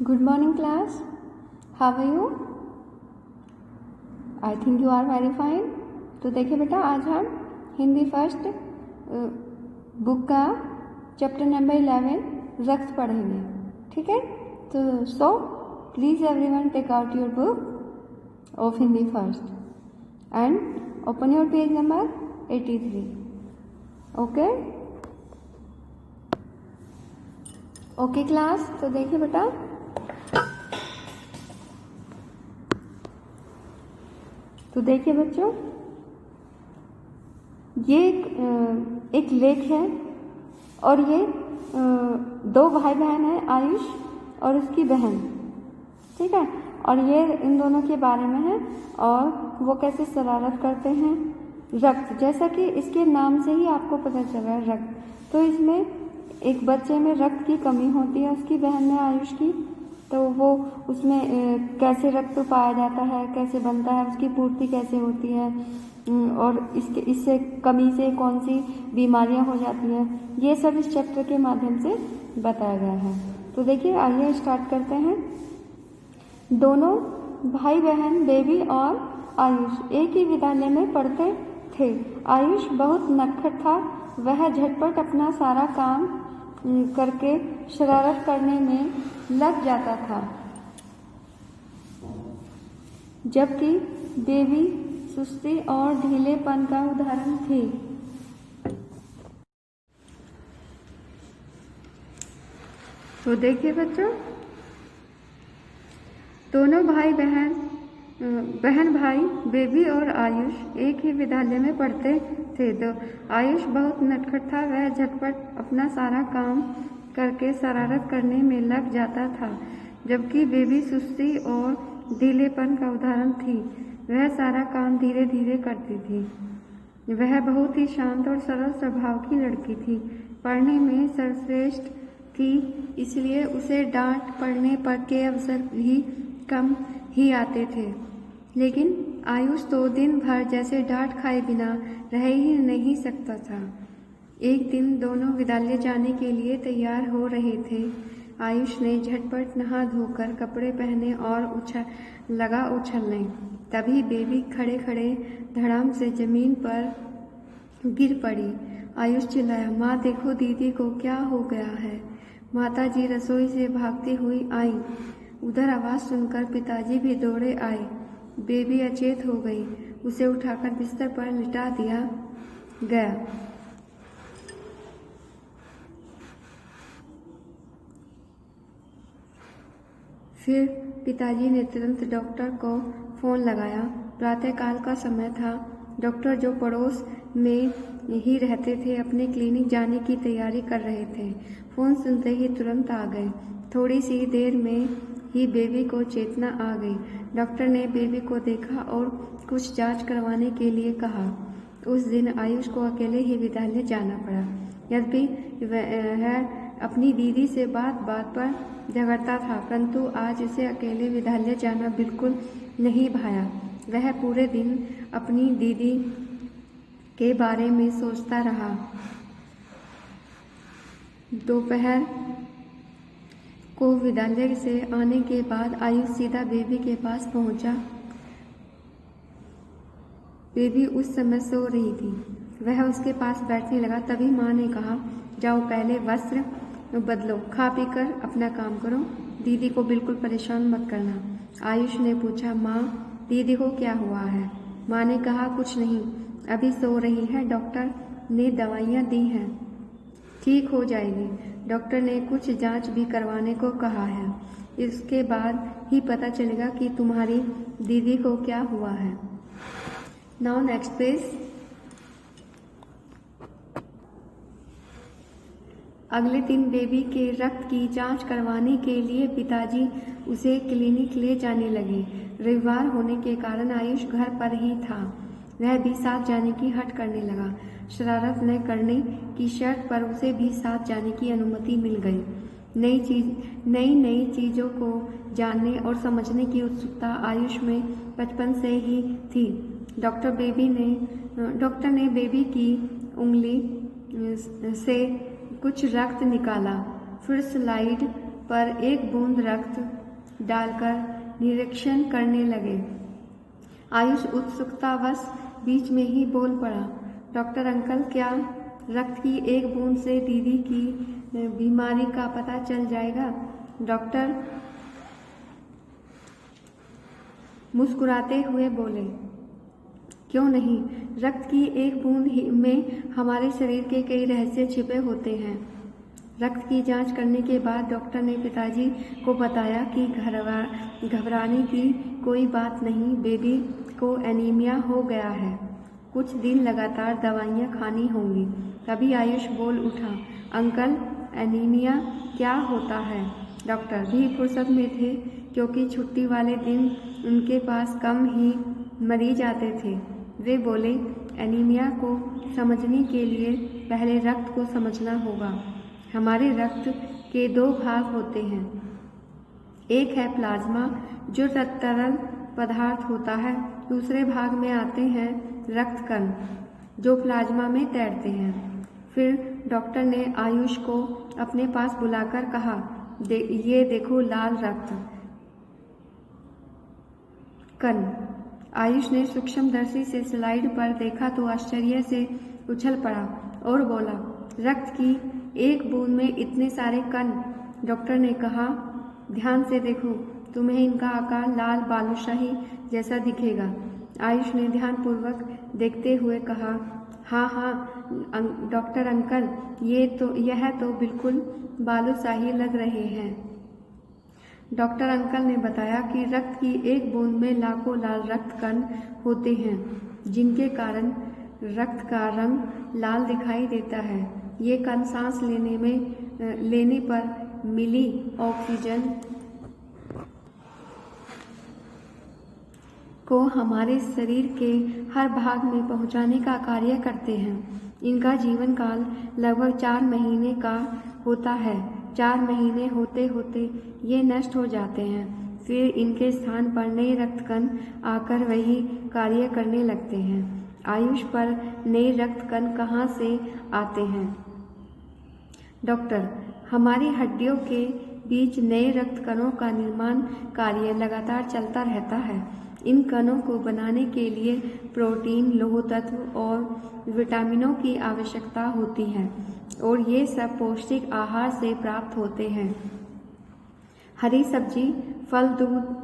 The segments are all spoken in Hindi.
Good morning class. How are you? I think you are very fine. तो देखिए बेटा, आज हम हिंदी फर्स्ट बुक का चैप्टर नंबर 11 रक्त पढ़ेंगे. ठीक है, तो so please everyone take out your book of Hindi first and open your page number 83. Okay okay class. तो देखिए बेटा, तो देखिए बच्चों, ये एक लेख है और ये दो भाई बहन हैं, आयुष और उसकी बहन. ठीक है, और ये इन दोनों के बारे में है और वो कैसे शरारत करते हैं. रक्त, जैसा कि इसके नाम से ही आपको पता चल रहा है रक्त. तो इसमें एक बच्चे में रक्त की कमी होती है, उसकी बहन में आयुष की. तो वो उसमें कैसे रक्त पाया जाता है, कैसे बनता है, उसकी पूर्ति कैसे होती है और इससे कमी से कौन सी बीमारियां हो जाती हैं, ये सब इस चैप्टर के माध्यम से बताया गया है. तो देखिए, आइए स्टार्ट करते हैं. दोनों भाई बहन बेबी और आयुष एक ही विद्यालय में पढ़ते थे. आयुष बहुत नटखट था. वह झटपट अपना सारा काम करके शरारत करने में लग जाता था, जबकि बेबी सुस्ती और ढीलेपन का उदाहरण थी. तो देखिए बच्चों, दोनों भाई बहन भाई बेबी और आयुष एक ही विद्यालय में पढ़ते थे. तो आयुष बहुत नटखट था. वह झटपट अपना सारा काम करके शरारत करने में लग जाता था, जबकि बेबी सुस्ती और ढीलेपन का उदाहरण थी. वह सारा काम धीरे धीरे करती थी. वह बहुत ही शांत और सरल स्वभाव की लड़की थी. पढ़ने में सर्वश्रेष्ठ थी, इसलिए उसे डांट पड़ने पर के अवसर भी कम ही आते थे. लेकिन आयुष तो दिन भर जैसे डांट खाए बिना रह ही नहीं सकता था. एक दिन दोनों विद्यालय जाने के लिए तैयार हो रहे थे. आयुष ने झटपट नहा धोकर कपड़े पहने और उछलने. तभी बेबी खड़े खड़े धड़ाम से जमीन पर गिर पड़ी. आयुष चिल्लाया, माँ देखो दीदी को क्या हो गया है. माताजी रसोई से भागती हुई आई. उधर आवाज सुनकर पिताजी भी दौड़े आए. बेबी अचेत हो गई. उसे उठाकर बिस्तर पर लिटा दिया गया. फिर पिताजी ने तुरंत डॉक्टर को फोन लगाया. प्रातःकाल का समय था. डॉक्टर, जो पड़ोस में ही रहते थे, अपने क्लिनिक जाने की तैयारी कर रहे थे. फोन सुनते ही तुरंत आ गए. थोड़ी सी देर में ही बेबी को चेतना आ गई. डॉक्टर ने बेबी को देखा और कुछ जांच करवाने के लिए कहा. उस दिन आयुष को अकेले ही विद्यालय जाना पड़ा. यद्यपि वह अपनी दीदी से बात बात पर झगड़ता था, परंतु आज उसे अकेले विद्यालय जाना बिल्कुल नहीं भाया. वह पूरे दिन अपनी दीदी के बारे में सोचता रहा. दोपहर को विद्यालय से आने के बाद आयुष सीधा बेबी के पास पहुंचा. बेबी उस समय सो रही थी. वह उसके पास बैठने लगा. तभी माँ ने कहा, जाओ पहले वस्त्र बदलो, खा पी कर अपना काम करो. दीदी को बिल्कुल परेशान मत करना. आयुष ने पूछा, माँ दीदी को क्या हुआ है. माँ ने कहा, कुछ नहीं, अभी सो रही है. डॉक्टर ने दवाइयाँ दी हैं, ठीक हो जाएगी. डॉक्टर ने कुछ जांच भी करवाने को कहा है. इसके बाद ही पता चलेगा कि तुम्हारी दीदी को क्या हुआ है. Now next page. अगले दिन बेबी के रक्त की जांच करवाने के लिए पिताजी उसे क्लिनिक ले जाने लगे. रविवार होने के कारण आयुष घर पर ही था. वह भी साथ जाने की हट करने लगा. शरारत न करने की शर्त पर उसे भी साथ जाने की अनुमति मिल गई. नई चीज़ों को जानने और समझने की उत्सुकता आयुष में बचपन से ही थी. डॉक्टर ने बेबी की उंगली से कुछ रक्त निकाला. फिर स्लाइड पर एक बूंद रक्त डालकर निरीक्षण करने लगे। आयुष उत्सुकतावश बीच में ही बोल पड़ा, डॉक्टर अंकल, क्या रक्त की एक बूंद से दीदी की बीमारी का पता चल जाएगा? डॉक्टर मुस्कुराते हुए बोले, क्यों नहीं, रक्त की एक बूंद में हमारे शरीर के कई रहस्य छिपे होते हैं। रक्त की जांच करने के बाद डॉक्टर ने पिताजी को बताया कि घबराने की कोई बात नहीं, बेबी को एनीमिया हो गया है, कुछ दिन लगातार दवाइयाँ खानी होंगी। तभी आयुष बोल उठा, अंकल, एनीमिया क्या होता है? डॉक्टर भी फुर्सत में थे क्योंकि छुट्टी वाले दिन उनके पास कम ही मरीज आते थे। वे बोले, एनीमिया को समझने के लिए पहले रक्त को समझना होगा। हमारे रक्त के दो भाग होते हैं, एक है प्लाज्मा जो तरल पदार्थ होता है, दूसरे भाग में आते हैं रक्त कण जो प्लाज्मा में तैरते हैं। फिर डॉक्टर ने आयुष को अपने पास बुलाकर कहा, ये देखो लाल रक्त कण। आयुष ने सूक्ष्मदर्शी से स्लाइड पर देखा तो आश्चर्य से उछल पड़ा और बोला, रक्त की एक बूंद में इतने सारे कण। डॉक्टर ने कहा, ध्यान से देखो, तुम्हें इनका आकार लाल बालूशाही जैसा दिखेगा। आयुष ने ध्यानपूर्वक देखते हुए कहा, हाँ डॉक्टर अंकल, यह तो बिल्कुल बालूशाही लग रहे हैं। डॉक्टर अंकल ने बताया कि रक्त की एक बूंद में लाखों लाल रक्त कण होते हैं, जिनके कारण रक्त का रंग लाल दिखाई देता है। ये कण सांस लेने पर मिली ऑक्सीजन को हमारे शरीर के हर भाग में पहुंचाने का कार्य करते हैं। इनका जीवन काल लगभग 4 महीने का होता है। 4 महीने होते होते ये नष्ट हो जाते हैं, फिर इनके स्थान पर नए रक्त कण आकर वही कार्य करने लगते हैं। आयुष पर नए रक्त कण कहाँ से आते हैं? डॉक्टर, हमारी हड्डियों के बीच नए रक्त कणों का निर्माण कार्य लगातार चलता रहता है। इन कणों को बनाने के लिए प्रोटीन, लौह तत्व और विटामिनों की आवश्यकता होती है और ये सब पौष्टिक आहार से प्राप्त होते हैं। हरी सब्जी, फल, दूध,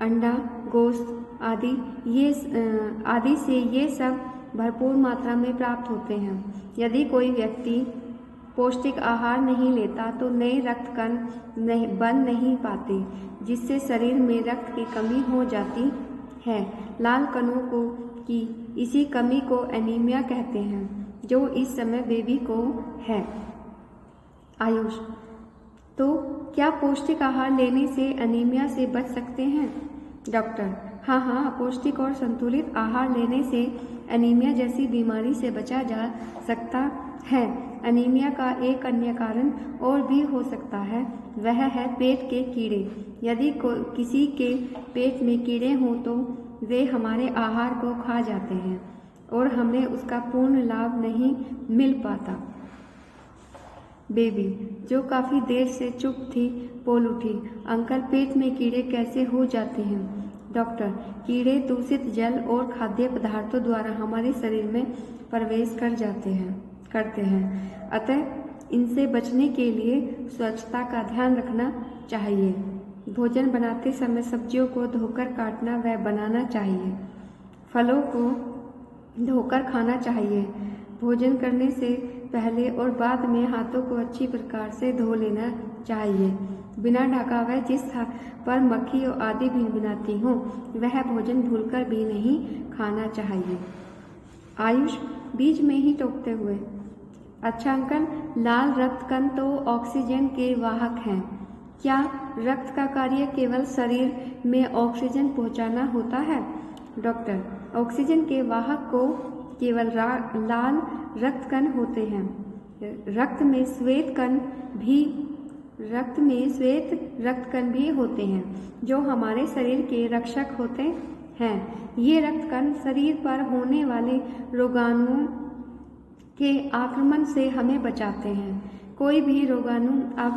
अंडा, गोश्त आदि से ये सब भरपूर मात्रा में प्राप्त होते हैं। यदि कोई व्यक्ति पौष्टिक आहार नहीं लेता तो नए रक्त कण बन नहीं पाते, जिससे शरीर में रक्त की कमी हो जाती है। लाल कणों की इसी कमी को एनीमिया कहते हैं, जो इस समय बेबी को है। आयुष, तो क्या पौष्टिक आहार लेने से एनीमिया से बच सकते हैं? डॉक्टर, हाँ, पौष्टिक और संतुलित आहार लेने से एनीमिया जैसी बीमारी से बचा जा सकता है। एनीमिया का एक अन्य कारण और भी हो सकता है, वह है पेट के कीड़े। यदि किसी के पेट में कीड़े हों तो वे हमारे आहार को खा जाते हैं और हमें उसका पूर्ण लाभ नहीं मिल पाता। बेबी, जो काफ़ी देर से चुप थी, बोल उठी, अंकल, पेट में कीड़े कैसे हो जाते हैं? डॉक्टर, कीड़े दूषित जल और खाद्य पदार्थों द्वारा हमारे शरीर में प्रवेश करते हैं, अतः इनसे बचने के लिए स्वच्छता का ध्यान रखना चाहिए। भोजन बनाते समय सब्जियों को धोकर काटना व बनाना चाहिए। फलों को धोकर खाना चाहिए। भोजन करने से पहले और बाद में हाथों को अच्छी प्रकार से धो लेना चाहिए। बिना ढका हुआ जिस पर मक्खी आदि भिनभिनाती हों, वह भोजन भूलकर भी नहीं खाना चाहिए। आयुष बीच में ही टोकते हुए, अच्छा अंकल, लाल रक्त कण तो ऑक्सीजन के वाहक हैं। क्या रक्त का कार्य केवल शरीर में ऑक्सीजन पहुंचाना होता है? डॉक्टर, ऑक्सीजन के वाहक को केवल लाल रक्त कण होते हैं। रक्त में श्वेत रक्त कण भी होते हैं, जो हमारे शरीर के रक्षक होते हैं। ये रक्त कण शरीर पर होने वाले रोगाणुओं के आक्रमण से हमें बचाते हैं। कोई भी रोगाणु अब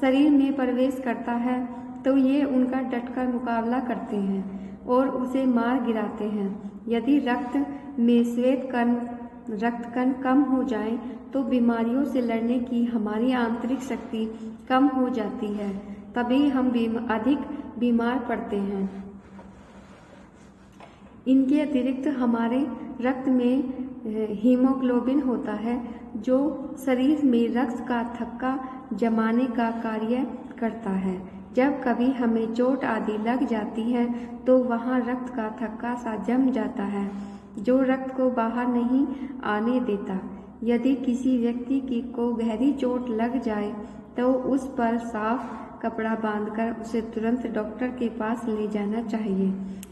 शरीर में प्रवेश करता है तो ये उनका डटकर मुकाबला करते हैं और उसे मार गिराते हैं। यदि रक्त में रक्त कण कम हो जाए तो बीमारियों से लड़ने की हमारी आंतरिक शक्ति कम हो जाती है, तभी हम अधिक बीमार पड़ते हैं। इनके अतिरिक्त हमारे रक्त में हीमोग्लोबिन होता है जो शरीर में रक्त का थक्का जमाने का कार्य करता है। जब कभी हमें चोट आदि लग जाती है तो वहाँ रक्त का थक्का सा जम जाता है जो रक्त को बाहर नहीं आने देता। यदि किसी व्यक्ति को गहरी चोट लग जाए तो उस पर साफ कपड़ा बांधकर उसे तुरंत डॉक्टर के पास ले जाना चाहिए,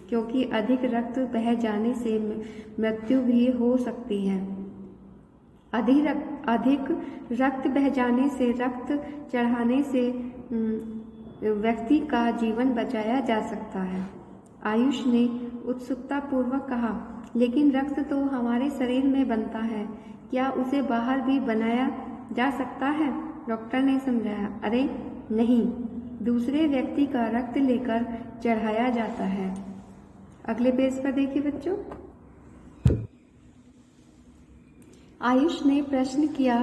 क्योंकि अधिक रक्त बह जाने से मृत्यु भी हो सकती है। अधिक रक्त बह जाने से रक्त चढ़ाने से व्यक्ति का जीवन बचाया जा सकता है। आयुष ने उत्सुकता पूर्वक कहा, लेकिन रक्त तो हमारे शरीर में बनता है, क्या उसे बाहर भी बनाया जा सकता है? डॉक्टर ने समझाया, अरे नहीं, दूसरे व्यक्ति का रक्त लेकर चढ़ाया जाता है। अगले पेज पर देखिए बच्चों। आयुष ने प्रश्न किया,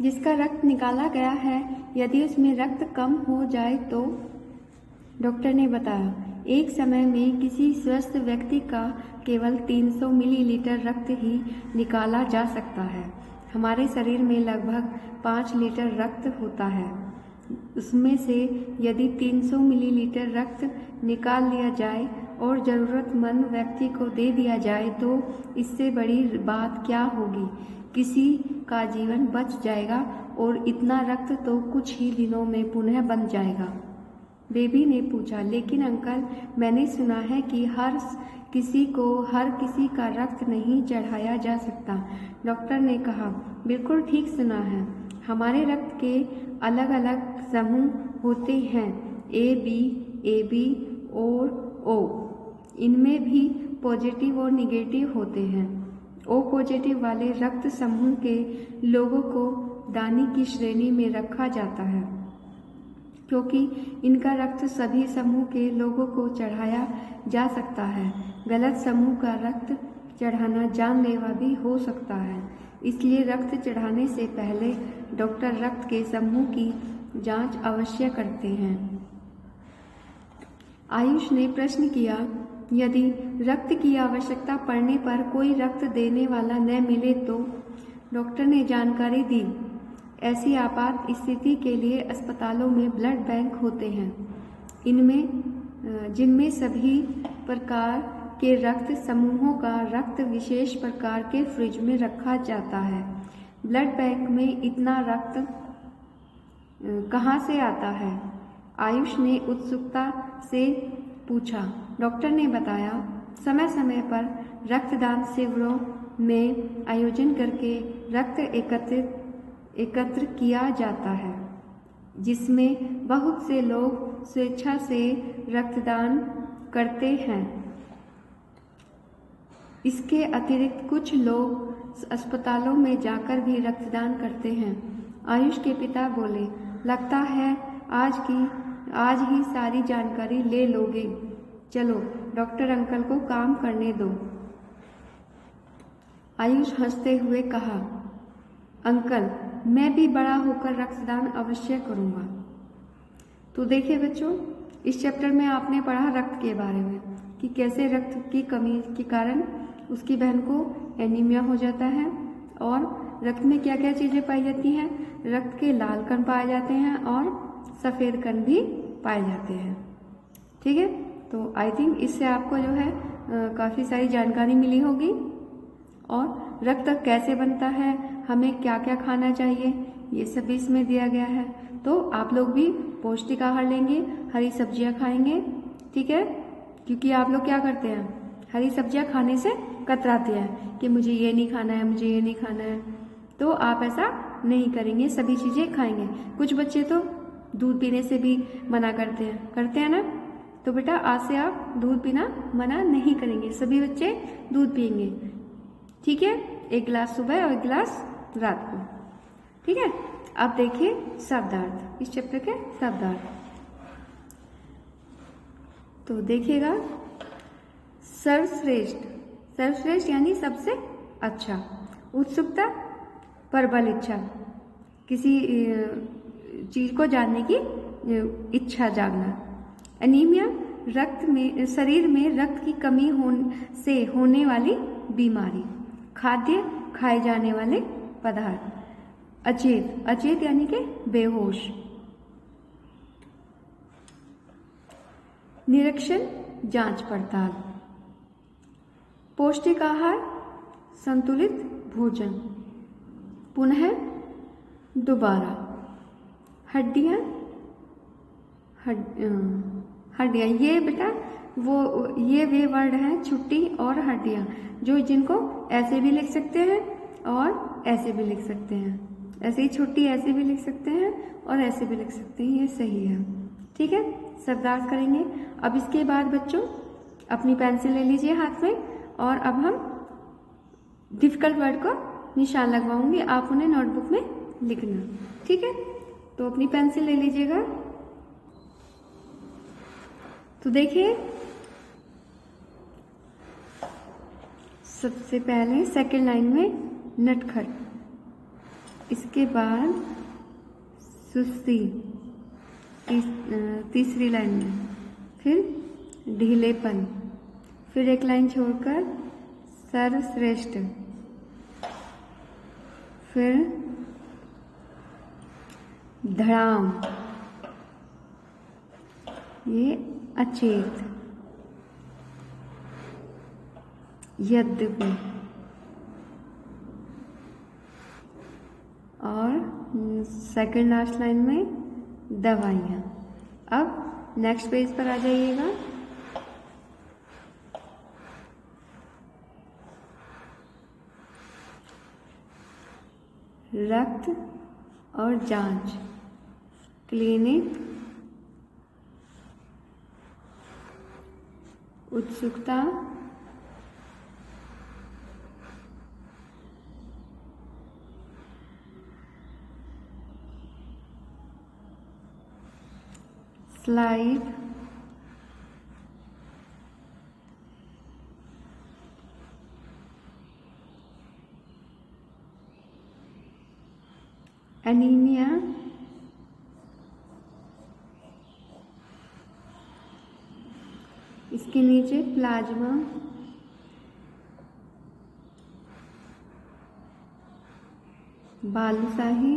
जिसका रक्त निकाला गया है यदि उसमें रक्त कम हो जाए तो? डॉक्टर ने बताया, एक समय में किसी स्वस्थ व्यक्ति का केवल 300 मिलीलीटर रक्त ही निकाला जा सकता है। हमारे शरीर में लगभग 5 लीटर रक्त होता है। उसमें से यदि 300 मिलीलीटर रक्त निकाल लिया जाए और ज़रूरतमंद व्यक्ति को दे दिया जाए तो इससे बड़ी बात क्या होगी? किसी का जीवन बच जाएगा और इतना रक्त तो कुछ ही दिनों में पुनः बन जाएगा। बेबी ने पूछा, लेकिन अंकल, मैंने सुना है कि हर किसी का रक्त नहीं चढ़ाया जा सकता। डॉक्टर ने कहा, बिल्कुल ठीक सुना है। हमारे रक्त के अलग अलग समूह होते हैं, AB और O। इनमें भी पॉजिटिव और निगेटिव होते हैं। O पॉजिटिव वाले रक्त समूह के लोगों को दानी की श्रेणी में रखा जाता है, क्योंकि इनका रक्त सभी समूह के लोगों को चढ़ाया जा सकता है। गलत समूह का रक्त चढ़ाना जानलेवा भी हो सकता है, इसलिए रक्त चढ़ाने से पहले डॉक्टर रक्त के समूह की जांच अवश्य करते हैं। आयुष ने प्रश्न किया, यदि रक्त की आवश्यकता पड़ने पर कोई रक्त देने वाला न मिले तो? डॉक्टर ने जानकारी दी, ऐसी आपात स्थिति के लिए अस्पतालों में ब्लड बैंक होते हैं, जिनमें सभी प्रकार के रक्त समूहों का रक्त विशेष प्रकार के फ्रिज में रखा जाता है। ब्लड बैंक में इतना रक्त कहाँ से आता है? आयुष ने उत्सुकता से पूछा। डॉक्टर ने बताया, समय समय पर रक्तदान शिविरों में आयोजन करके रक्त एकत्र किया जाता है, जिसमें बहुत से लोग स्वेच्छा से रक्तदान करते हैं। इसके अतिरिक्त कुछ लोग अस्पतालों में जाकर भी रक्तदान करते हैं। आयुष के पिता बोले, लगता है आज ही सारी जानकारी ले लोगे। चलो डॉक्टर अंकल को काम करने दो। आयुष हंसते हुए कहा, अंकल, मैं भी बड़ा होकर रक्तदान अवश्य करूँगा। तो देखिए बच्चों, इस चैप्टर में आपने पढ़ा रक्त के बारे में कि कैसे रक्त की कमी के कारण उसकी बहन को एनीमिया हो जाता है और रक्त में क्या क्या चीज़ें पाई जाती हैं। रक्त के लाल कण पाए जाते हैं और सफ़ेद कण भी पाए जाते हैं। ठीक है, तो आई थिंक इससे आपको जो है काफ़ी सारी जानकारी मिली होगी। और रक्त कैसे बनता है, हमें क्या क्या खाना चाहिए, ये सब भी इसमें दिया गया है। तो आप लोग भी पौष्टिक आहार लेंगे, हरी सब्जियां खाएंगे। ठीक है, क्योंकि आप लोग क्या करते हैं, हरी सब्जियां खाने से कतराते हैं कि मुझे ये नहीं खाना है, मुझे ये नहीं खाना है। तो आप ऐसा नहीं करेंगे, सभी चीज़ें खाएंगे। कुछ बच्चे तो दूध पीने से भी मना करते हैं ना। तो बेटा आज से आप दूध पीना मना नहीं करेंगे, सभी बच्चे दूध पिएंगे। ठीक है, 1 गिलास सुबह और 1 गिलास रात को। ठीक है, अब देखिए शब्दार्थ, इस चैप्टर के शब्दार्थ। तो देखिएगा, सर्वश्रेष्ठ, सर्वश्रेष्ठ यानी सबसे अच्छा। उत्सुकता, प्रबल इच्छा, किसी चीज को जानने की इच्छा जागना। एनीमिया, रक्त में, शरीर में रक्त की कमी से होने वाली बीमारी। खाद्य, खाए जाने वाले पदार्थ। अचेत, अचेत यानी कि बेहोश। निरीक्षण, जांच पड़ताल। पौष्टिक आहार, संतुलित भोजन। पुनः, दोबारा। हड्डियां, हड्डियां, ये बेटा ये वे वर्ड हैं, छुट्टी और हड्डियां, जो जिनको ऐसे भी लिख सकते हैं और ऐसे भी लिख सकते हैं। ऐसे ही छुट्टी ऐसे भी लिख सकते हैं और ऐसे भी लिख सकते हैं, ये सही है। ठीक है, शब्दार्थ करेंगे। अब इसके बाद बच्चों अपनी पेंसिल ले लीजिए हाथ में, और अब हम डिफिकल्ट वर्ड को निशान लगवाऊंगी, आप उन्हें नोटबुक में लिखना। ठीक है, तो अपनी पेंसिल ले लीजिएगा। तो देखिए, सबसे पहले सेकंड लाइन में नटखट, इसके बाद सुस्ती तीसरी लाइन में, फिर ढीलेपन, फिर एक लाइन छोड़कर सर्वश्रेष्ठ, फिर धड़ाम, ये अचेत, यद्यपि, और सेकंड लास्ट लाइन में दवाइयाँ। अब नेक्स्ट पेज पर आ जाइएगा। रक्त और जांच, क्लिनिक, उत्सुकता, स्लाइड, एनीमिया, इसके नीचे प्लाज्मा, बालूशाही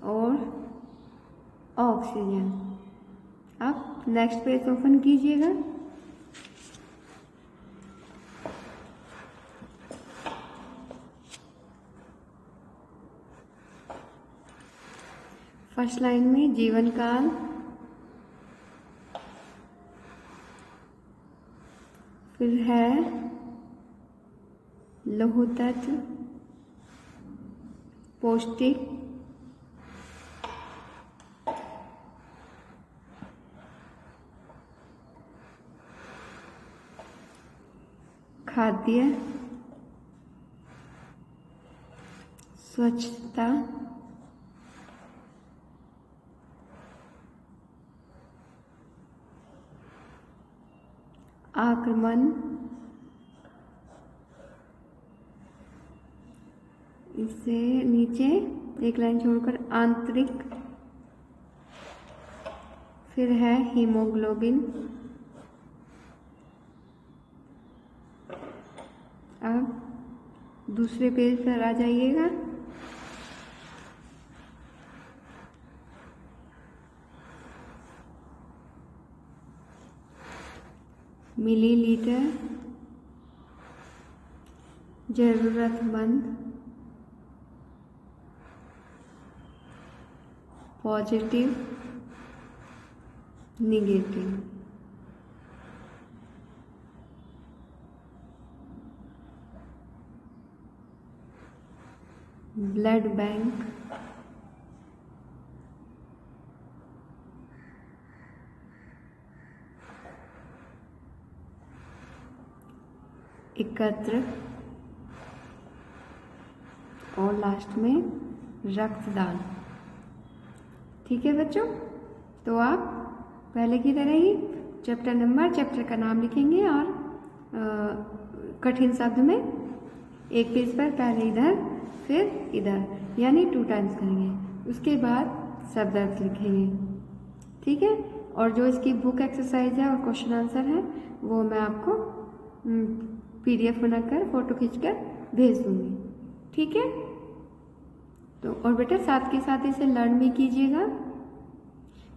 और ऑक्सीजन। अब नेक्स्ट पेज ओपन कीजिएगा। फर्स्ट लाइन में जीवन काल, फिर है लौह तत्व, पौष्टिक, खाद्य, स्वच्छता, आक्रमण, इससे नीचे एक लाइन छोड़कर आंतरिक, फिर है हीमोग्लोबिन। अब दूसरे पेज पर आ जाइएगा। मिलीलीटर, जरूरतमंद, पॉजिटिव, निगेटिव। ब्लड बैंक, एकत्र, और लास्ट में रक्तदान। ठीक है बच्चों, तो आप पहले की तरह ही चैप्टर का नाम लिखेंगे और कठिन शब्द में एक पेज पर पहले इधर फिर इधर, यानी 2 टाइम्स करेंगे। उसके बाद शब्द अर्थ लिखेंगे। ठीक है, और जो इसकी बुक एक्सरसाइज है और क्वेश्चन आंसर है वो मैं आपको PDF बनाकर फोटो खींचकर भेज दूंगी। ठीक है, तो और बेटा साथ के साथ इसे लर्न भी कीजिएगा,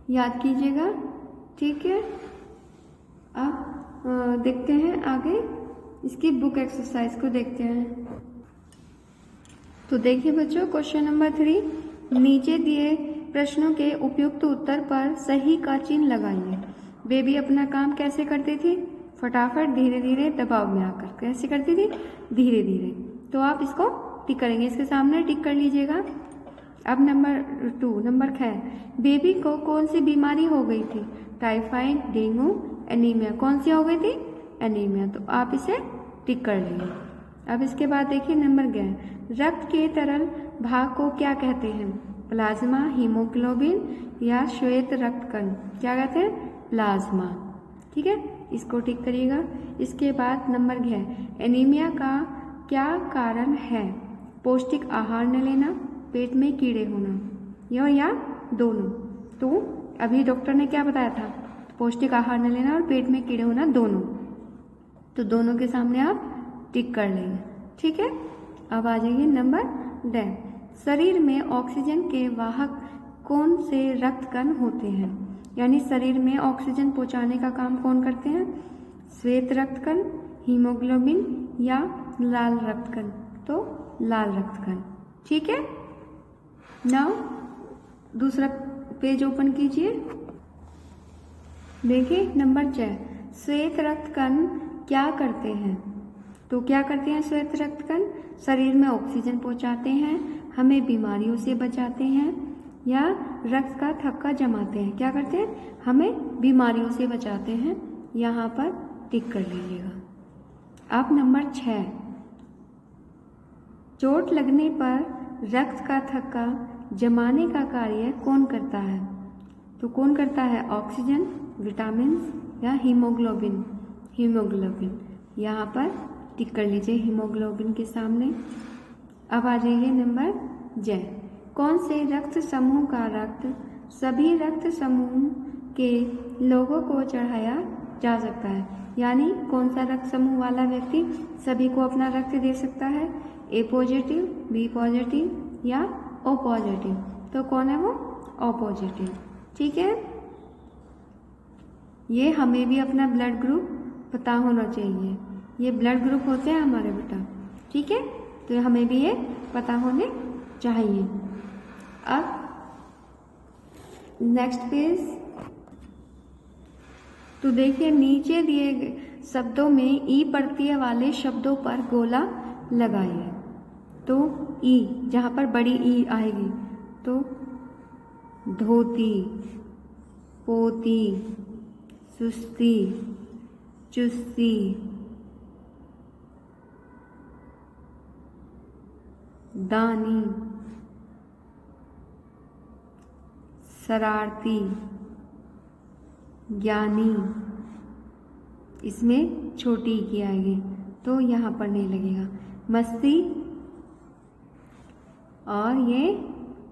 याद कीजिएगा। ठीक है, अब देखते हैं आगे इसकी बुक एक्सरसाइज को देखते हैं। तो देखिए बच्चों, क्वेश्चन नंबर 3, नीचे दिए प्रश्नों के उपयुक्त उत्तर पर सही का चिन्ह लगाइए। बेबी अपना काम कैसे करती थी? फटाफट, धीरे धीरे, दबाव में आकर। कैसे करती थी? धीरे धीरे। तो आप इसको टिक करेंगे, इसके सामने टिक कर लीजिएगा। अब नंबर 2, नंबर 6, बेबी को कौन सी बीमारी हो गई थी? Typhoid, dengue, anaemia. कौन सी हो गई थी? एनीमिया। तो आप इसे टिक कर लीजिए। अब इसके बाद देखिए नंबर 11, रक्त के तरल भाग को क्या कहते हैं? प्लाज्मा, हीमोग्लोबिन या श्वेत रक्त कण। क्या कहते हैं? प्लाज्मा। ठीक है, इसको टिक करिएगा। इसके बाद नंबर 11, एनीमिया का क्या कारण है? पौष्टिक आहार न लेना, पेट में कीड़े होना, या दोनों। तो अभी डॉक्टर ने क्या बताया था? पौष्टिक आहार न लेना और पेट में कीड़े होना, दोनों। तो दोनों के सामने आप टिक कर लेंगे। ठीक है, अब आ जाइए नंबर 10, शरीर में ऑक्सीजन के वाहक कौन से रक्त कण होते हैं? यानी शरीर में ऑक्सीजन पहुंचाने का काम कौन करते हैं? श्वेत रक्त कण, हीमोग्लोबिन या लाल रक्त कण। तो लाल रक्त कण। ठीक है, नाउ दूसरा पेज ओपन कीजिए। देखिए नंबर 6, श्वेत रक्त कण क्या करते हैं? तो क्या करते हैं श्वेत रक्त कण? शरीर में ऑक्सीजन पहुंचाते हैं, हमें बीमारियों से बचाते हैं, या रक्त का थक्का जमाते हैं। क्या करते हैं? हमें बीमारियों से बचाते हैं। यहाँ पर टिक कर लीजिएगा। अब नंबर 6, चोट लगने पर रक्त का थक्का जमाने का कार्य कौन करता है? तो कौन करता है? ऑक्सीजन, विटामिन या हीमोग्लोबिन? हीमोग्लोबिन। यहाँ पर टिक कर लीजिए हीमोग्लोबिन के सामने। अब आ जाइए नंबर 6, कौन से रक्त समूह का रक्त सभी रक्त समूह के लोगों को चढ़ाया जा सकता है? यानी कौन सा रक्त समूह वाला व्यक्ति सभी को अपना रक्त दे सकता है? ए पॉजिटिव, बी पॉजिटिव या ओ पॉजिटिव। तो कौन है वो? O positive. ठीक है, ये हमें भी अपना ब्लड ग्रुप पता होना चाहिए। ये ब्लड ग्रुप होते हैं हमारे बेटा। ठीक है, तो हमें भी ये पता होने चाहिए। अब नेक्स्ट पेज, तो देखिए नीचे दिए शब्दों में ई प्रत्यय वाले शब्दों पर गोला लगाइए। तो ई, जहाँ पर बड़ी ई आएगी, तो धोती, पोती, सुस्ती, चुस्ती, दानी, शरारती, ज्ञानी। इसमें छोटी की आएगी तो यहाँ पर नहीं लगेगा। मस्ती और ये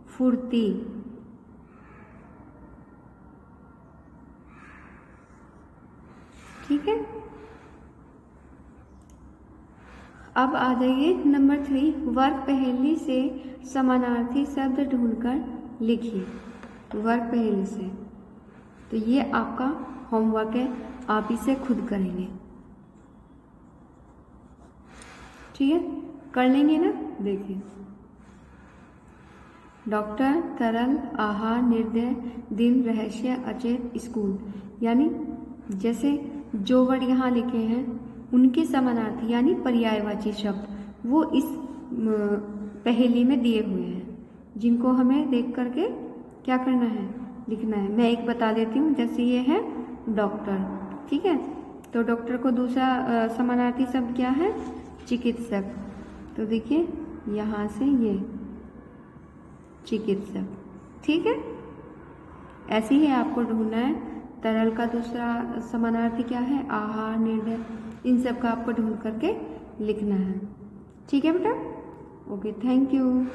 फुर्ती। ठीक है, अब आ जाइए नंबर 3, वर्ग पहेली से समानार्थी शब्द ढूंढकर लिखिए। वर्ग पहेली से, तो ये आपका होमवर्क है, आप इसे खुद करेंगे। ठीक है, कर लेंगे ना? देखिए, डॉक्टर, तरल, आहार, निर्दय, दिन, रहस्य, अचेत, स्कूल। यानी जैसे जो वर्ड यहाँ लिखे हैं उनके समानार्थी यानी पर्यायवाची शब्द वो इस पहेली में दिए हुए हैं, जिनको हमें देख करके क्या करना है? लिखना है। मैं एक बता देती हूँ, जैसे ये है डॉक्टर। ठीक है, तो डॉक्टर को दूसरा समानार्थी शब्द क्या है? चिकित्सक। तो देखिए यहाँ से ये चिकित्सक। ठीक है, ऐसे ही आपको ढूंढना है। तरल का दूसरा समानार्थी क्या है? आहार, निर्णय, इन सब का आपको ढूंढ करके लिखना है। ठीक है बेटा, ओके, थैंक यू।